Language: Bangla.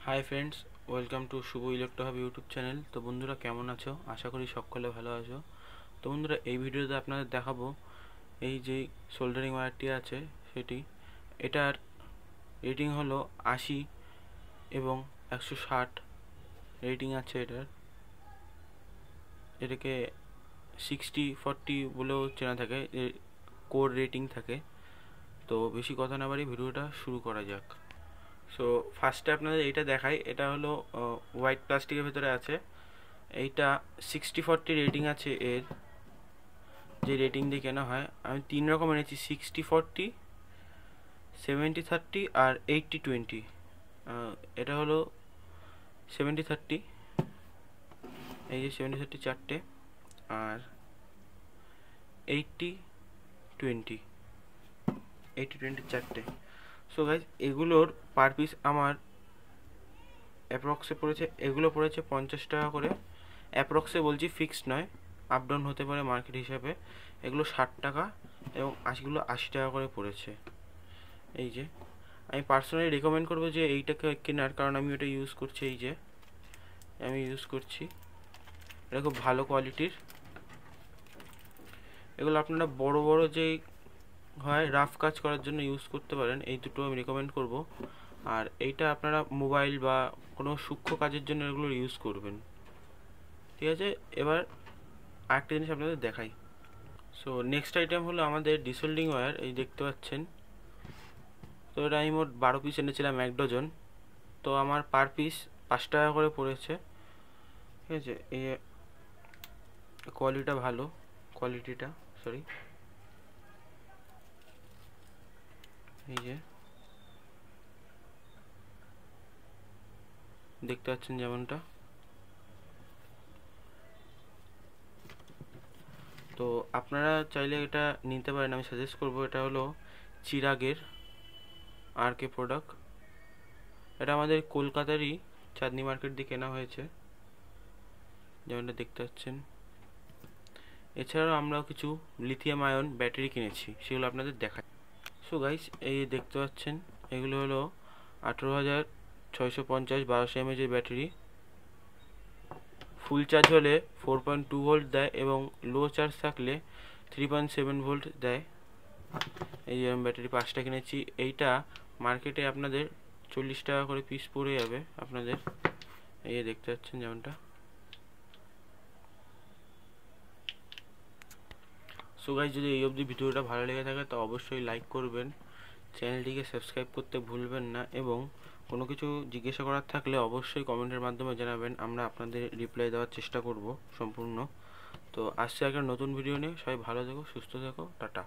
High friends, welcome to Shubho electro hub YouTube channel. তো বন্ধুরা, কেমন আছো? আশা করি সকলে ভালো আছো। তো বন্ধুরা, এই ভিডিওতে আপনাদের দেখাবো এই যে সোল্ডারিং ওয়্যারটি আছে এটার রেটিং হলো 80 এবং 160 রেটিং আছে। এটাকে 60-40 বলেও চেনা থাকে, কোর রেটিং থাকে। তো বেশি কথা না বাড়ি ভিডিওটা শুরু করা যাক। সো ফার্স্টে আপনাদের এইটা দেখাই। এটা হলো হোয়াইট প্লাস্টিকের ভেতরে আছে। এইটা 60-40 রেটিং আছে। এর যে রেটিং দিয়ে কেনা হয়, আমি 3 রকম এনেছি: 60-40, 70-30 আর 80-20। এটা হলো 70-30, এই যে 70-30 চারটে, আর 80-20 চারটে। সো গাইজ, এগুলোর পার পিস আমার অ্যাপ্রক্সে পড়েছে, এগুলো পড়েছে 50 টাকা করে। অ্যাপ্রক্সে বলছি, ফিক্সড নয়, আপ ডাউন হতে পারে মার্কেট হিসাবে। এগুলো 60 টাকা এবং 80 টাকা করে পড়েছে। এই যে আমি পার্সোনালি রেকমেন্ড করবো যে এইটাকে কেনার, কারণ আমি ওটা ইউজ করছি। এই যে আমি ইউজ করছি, এটা খুব ভালো কোয়ালিটির। এগুলো আপনারা বড় বড় যেই হয় রাফ কাজ করার জন্য ইউজ করতে পারেন। এই দুটো আমি রেকমেন্ড করব। আর এইটা আপনারা মোবাইল বা কোনো সূক্ষ্ম কাজের জন্য এগুলো ইউজ করবেন। ঠিক আছে, এবার আরেকটা জিনিস আপনাদের দেখাই। সো নেক্সট আইটেম হলো আমাদের ডিসোল্ডিং ওয়্যার। এই দেখতে পাচ্ছেন। তো এটা আমি মোট 12 পিস এনেছিলাম, 1 ডজন। তো আমার পার পিস 5 টাকা করে পড়েছে। ঠিক আছে, এই কোয়ালিটিটা সরি, এই যে দেখতে পাচ্ছেন যেমনটা। তো আপনারা চাইলে এটা নিতে পারেন, আমি সাজেস্ট করব। এটা হলো চিরাগের RK প্রোডাক্ট। এটা আমাদের কলকাতারই চাঁদনি মার্কেট দিয়ে কেনা হয়েছে, যেমনটা দেখতে পাচ্ছেন। এছাড়াও আমরাও কিছু লিথিয়াম আয়ন ব্যাটারি কিনেছি, সেগুলো আপনাদের দেখাই। সো গাইস, এই দেখতে পাচ্ছেন, এগুলো হলো 18,650 1200 mAh ব্যাটারি। ফুল চার্জ হলে 4.2 ভোল্ট দেয় এবং লো চার্জ থাকলে 3.7 ভোল্ট দেয়। এই যে আমি ব্যাটারি 5টা কিনেছি। এইটা মার্কেটে আপনাদের 40 টাকা করে পিস পড়ে যাবে আপনাদের। এই যে দেখতে পাচ্ছেন যেমনটা। সো গাইস, যদি এই অবধি ভিডিওটা ভালো লেগে থাকে তো অবশ্যই লাইক করবেন, চ্যানেলটিকে সাবস্ক্রাইব করতে ভুলবেন না, এবং কোনো কিছু জিজ্ঞাসা করার থাকলে অবশ্যই কমেন্টের মাধ্যমে জানাবেন। আমরা আপনাদের রিপ্লাই দেওয়ার চেষ্টা করব সম্পূর্ণ। তো আসছে একটা নতুন ভিডিও নিয়ে। সবাই ভালো থেকো, সুস্থ থেকো, টাটা।